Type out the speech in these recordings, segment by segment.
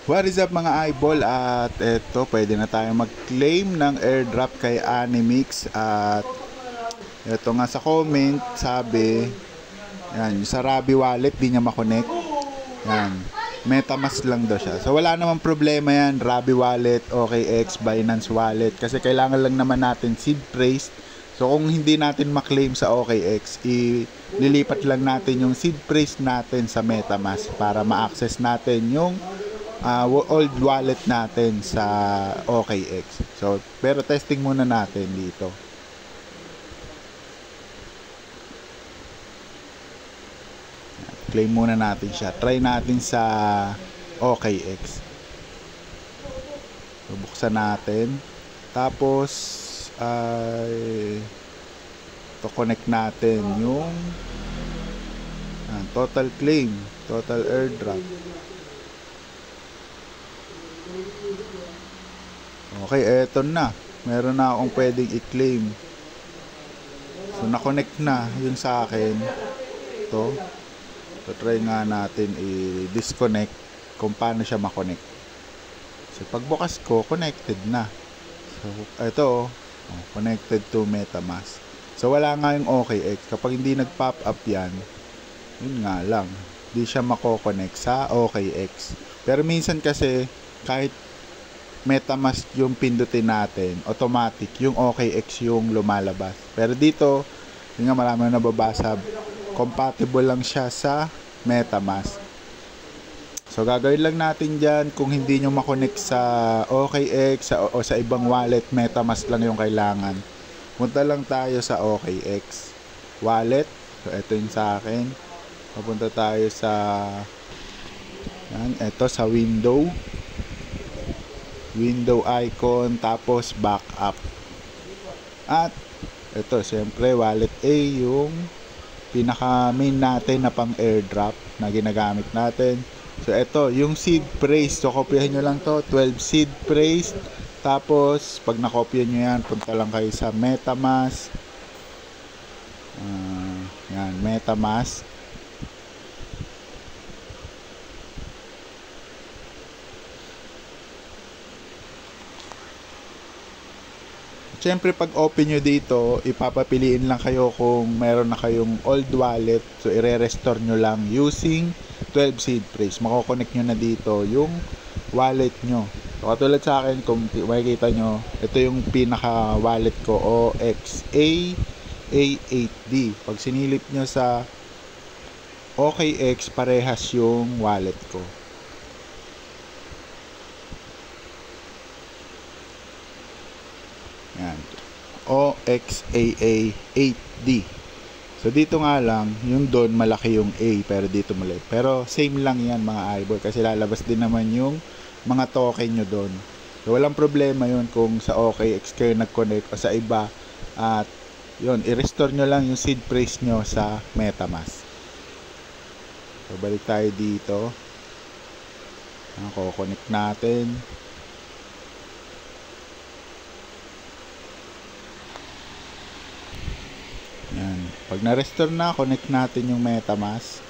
What is up mga eyeball, at eto pwede na tayo mag-claim ng airdrop kay Animix. At eto nga sa comment sabi, yan, yung sa Rabi wallet di niya makonect. Yan, MetaMask lang daw siya. So wala namang problema yan, Rabi wallet, OKX, Binance wallet, kasi kailangan lang naman natin seed phrase. So kung hindi natin maklaim sa OKX, ililipat lang natin yung seed phrase natin sa MetaMask para ma-access natin yung old wallet natin sa OKX. So, pero testing muna natin dito. Claim muna natin siya. Try natin sa OKX. So, buksan natin. Tapos, to connect natin yung total claim, total airdrop. Okay, eto na. Meron na akong pwedeng i-claim. So, na-connect na yung sa akin. Ito. So, try nga natin i-disconnect kung paano siya ma-connect. So, pagbukas ko, connected na. So, ito, connected to MetaMask. So, wala nga yung OKX. Kapag hindi nag-pop up yan, yun nga lang. Hindi siya mako-connect sa OKX. Pero minsan kasi, kahit MetaMask yung pindutin natin, automatic yung OKX yung lumalabas. Pero dito, yun nga, marami na nababasa, compatible lang siya sa MetaMask. So gagawin lang natin dyan, kung hindi nyo makonect sa OKX o sa ibang wallet, MetaMask lang yung kailangan. Punta lang tayo sa OKX wallet. So ito yung sa akin. Papunta tayo sa yan, ito sa window icon, tapos backup. At ito, siyempre wallet A, yung pinaka main natin na pang airdrop na ginagamit natin. So ito, yung seed phrase. So kopyahin nyo lang to, 12 seed phrase. Tapos pag nakopya nyo yan, punta lang kayo sa MetaMask. Yan, MetaMask. Siyempre pag open nyo dito, ipapapiliin lang kayo kung meron na kayong old wallet. So i-restore nyo lang using 12 seed phrase. Mako-connect nyo na dito yung wallet nyo. So katulad sa akin, kung makikita nyo, ito yung pinaka wallet ko, OXA A8D. Pag sinilip nyo sa OKX, parehas yung wallet ko. Yan. OXAA8D. So dito nga lang, yung doon malaki yung A, pero dito maliit. Pero same lang yan mga eyeball, kasi lalabas din naman yung mga token nyo doon. So walang problema yun kung sa OKX kayo nag-connect o sa iba. At yun, i-restore nyo lang yung seed phrase nyo sa MetaMask. So balik tayo dito. Connect natin. Yan. Pag na-restore na, connect natin yung MetaMask.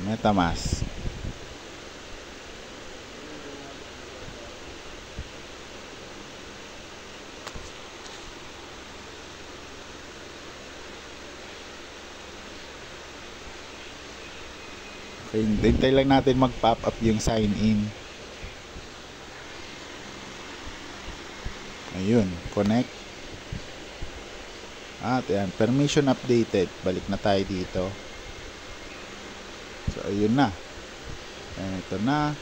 MetaMask. Okay, hintay lang natin mag-pop up yung sign in. Ayun, connect. At yan, permission updated. Balik na tayo dito. So ayun na. Ayan, ito na.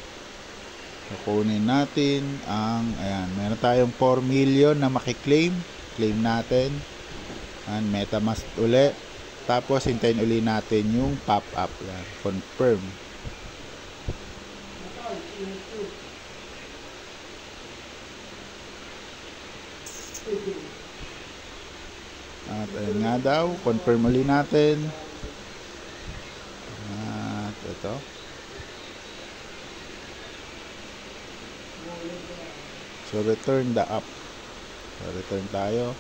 Kukunin natin ang, ayan, meron tayong 4 million na makiklaim. Claim natin. Ayan, MetaMask uli. Tapos hintayin uli natin yung pop-up. Yan, confirm. At ayun nga daw, confirm uli natin. At ito. So return the app. So return tayo.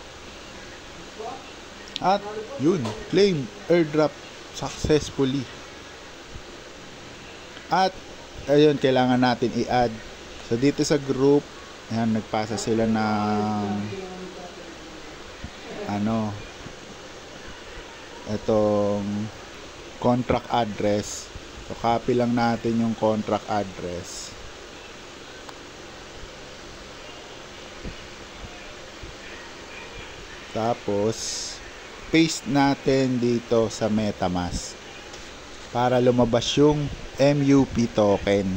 At yun, claim airdrop successfully. At ayun, kailangan natin i-add. So dito sa group, ayan, nagpasa sila ng itong contract address. So copy lang natin yung contract address. Tapos paste natin dito sa MetaMask para lumabas yung MUP token.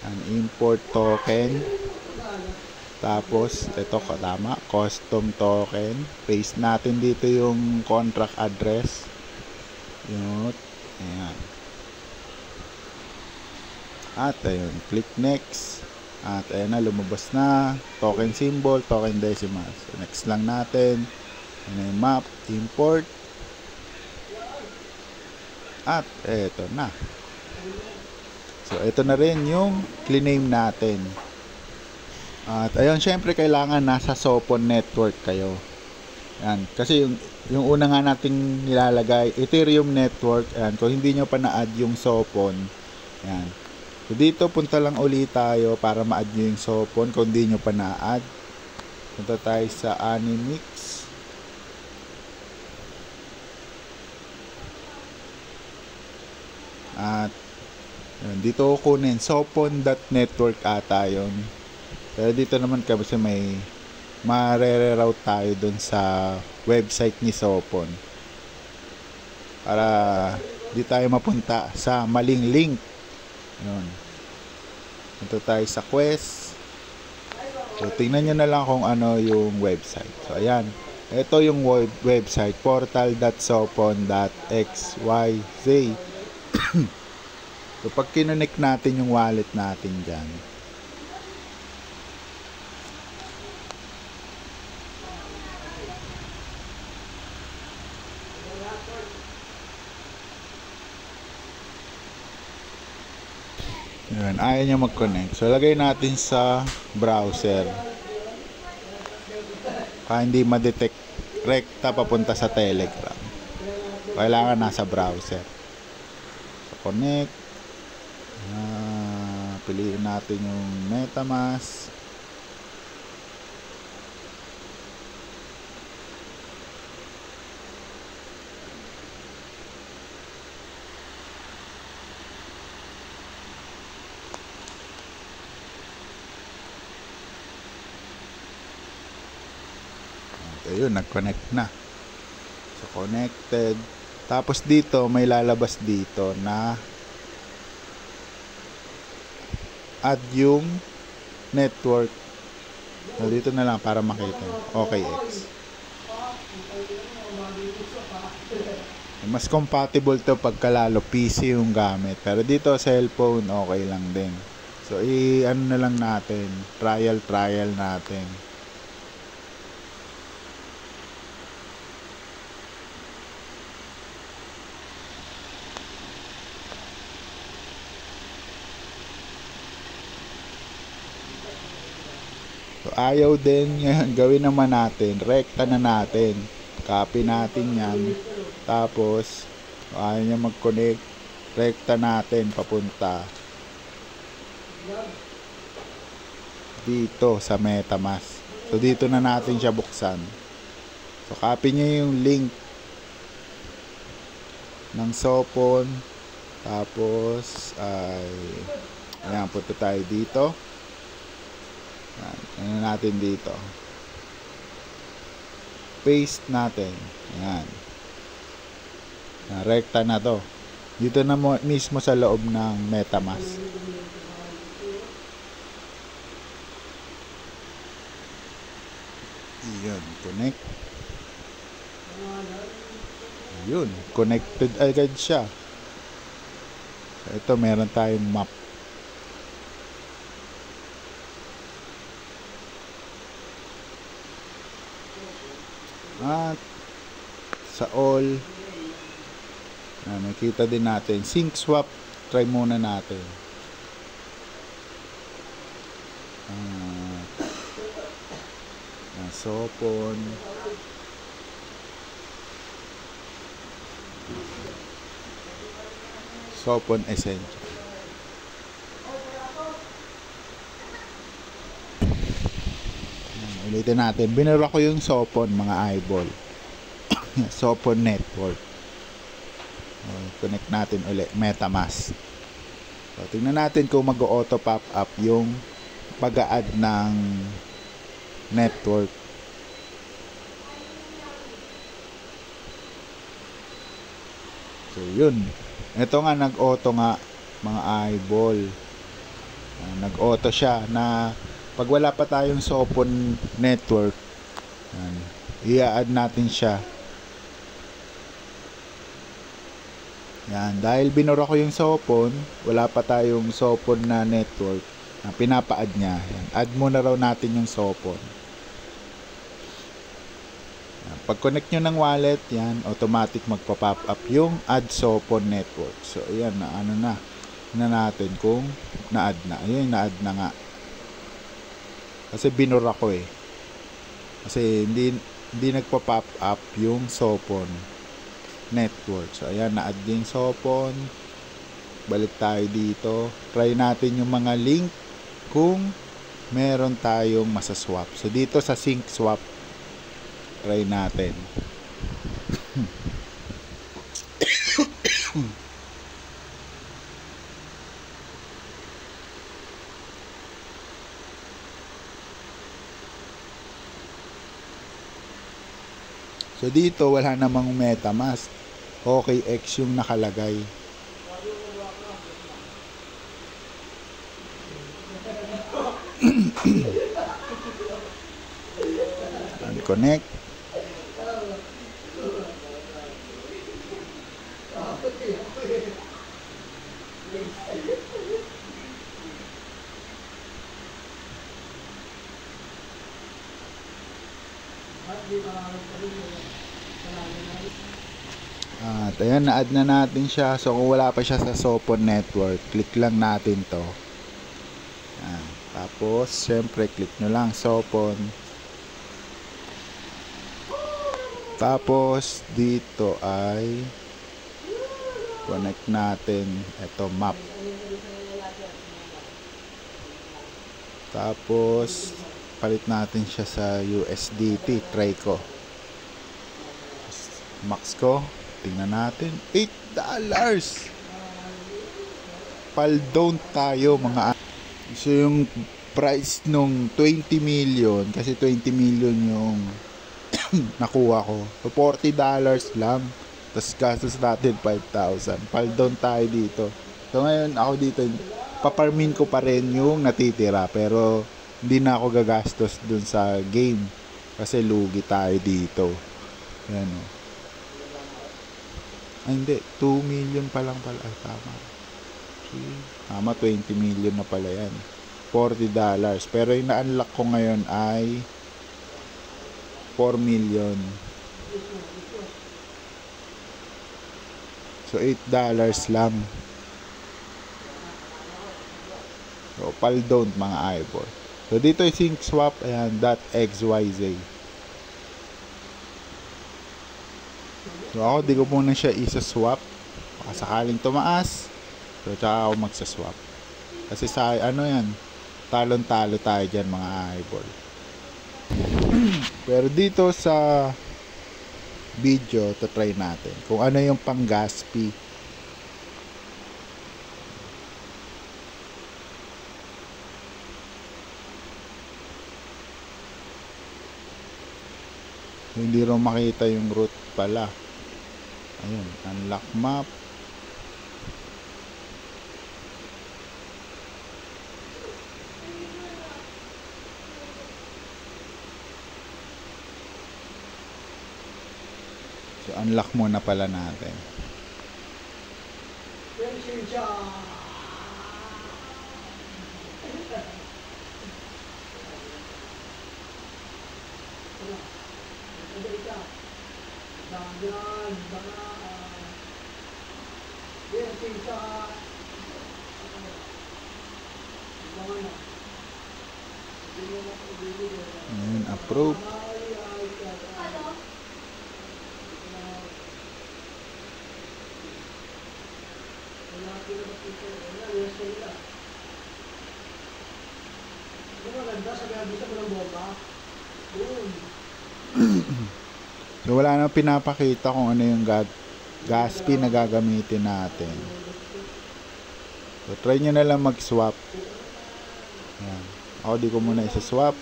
Ang import token. Tapos ito tama, custom token. Paste natin dito yung contract address. Yun. Ayan. At ayun, click next. At ayan na, lumabas na token symbol, token decimal. So next lang natin. Ayan yung map, import. At eto na. So ito na rin yung clean natin. At ayun, syempre kailangan nasa Sopon network kayo. Ayan, kasi yung una nga nating nilalagay, Ethereum network. Ayan, kung hindi nyo pa na-add yung Sopon, ayan. So dito punta lang ulit tayo para ma-add nyo yung Sopon kung hindi nyo pa na-add. Punta tayo sa Animix. At yun, dito kukunin Sopon.network ata yun. Pero dito naman kasi may mare-reroute tayo dun sa website ni Sopon para di tayo mapunta sa maling link. Yun. Punta tayo sa Quest. So tingnan nyo na lang kung ano yung website. So ayan, ito yung website, portal.sopon.xyz. So pag kinonek natin yung wallet natin dyan, yun, ayaw niya mag-connect. So lagay natin sa browser para hindi ma-detect rekta papunta sa Telegram. Kailangan nasa browser. So connect. Piliin natin yung MetaMask. Ayun, nag-connect na. So connected. Tapos dito may lalabas dito na add yung network. So dito na lang para makita. OKX. Mas compatible to pagkalalo PC yung gamit. Pero dito cellphone okay lang din. So ano na lang natin, trial natin. So ayaw din, gawin naman natin, rekta na natin. Copy natin yan. Tapos ayaw niya mag-connect, rekta natin papunta dito sa MetaMask. So dito na natin siya buksan. So copy niyo yung link ng Sopon. Tapos ayan, punta tayo dito. Ayan natin dito. Paste natin. Ayan. Rekta na to. Dito na mismo sa loob ng MetaMask. Ayan, connect. Ayun, connected agad siya. So, ito meron tayong map. At sa all, nakita din natin sync swap. Try muna natin. Sopon. Sopon Essential. Ulitin natin. Binura ko yung Sopon, mga eyeball. Sopon Network. Connect natin ulit. MetaMask. So, tingnan natin kung mag-auto pop up yung pag-a-add ng network. So, yun. Ito nga, nag-auto nga, mga eyeball. Nag-auto siya na pag wala pa tayong Sopon network, i-add natin siya. Yan, dahil binura ko yung Sopon, wala pa tayong Sopon na network, pinapa-add niya. Yan, add muna raw natin yung Sopon. Yan, pag connect nyo ng wallet, yan, automatic magpa-pop up yung add Sopon network. So, yan, ano na natin kung na-add na. Ayun, na-add na nga. Kasi binura ko eh. Kasi hindi nagpa-pop up yung Sopon network. So, ayan, na-add yung Sopon. Balik tayo dito. Try natin yung mga link kung meron tayong masaswap. So, dito sa sync swap, try natin. So, dito wala namang MetaMask. OKX yung nakalagay. Unconnect. At ayan, na-add na natin siya. So kung wala pa siya sa Sopon network, click lang natin to. Ayan. Tapos syempre click nyo lang Sopon. Tapos dito ay connect natin ito map. Tapos palit natin siya sa USDT. Try ko. Max ko. Tingnan natin. $8. Pal-down tayo mga. So yung price nung 20 million. Kasi 20 million yung nakuha ko. So $40 lang. Tapos gastos natin 5,000. Pal-down tayo dito. So ngayon ako dito, paparmin ko pa rin yung natitira. Pero hindi na ako gagastos dun sa game. Kasi lugi tayo dito. Yan o. Ay, hindi. 2 million pa lang pala. Ay, tama. Tama, 20 million na pala yan. $40. Pero yung na-unlock ko ngayon ay 4 million. So, $8 lang. So, pal-don't mga eyeball. So, dito yung sync swap. Ayan, .xyz. So ako, di ko muna siya isa-swap. Baka sakaling tumaas. So tsaka ako magsaswap. Kasi sa ano yan, talon-talo tayo dyan mga eyeball. Pero dito sa video, to try natin kung ano yung pang gas fee. Hindi rin makita yung route pala. Ayun, unlock map. So, unlock muna pala natin. Ayun, approve. So wala nang pinapakita kung ano yung gas pin na gagamitin natin. So try nyo na lang mag-swap. Yan. Ako di ko muna isa-swap.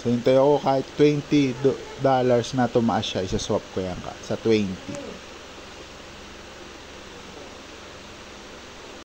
So hintay ako kahit $20 na tumaas siya, isa-swap ko yan sa 20.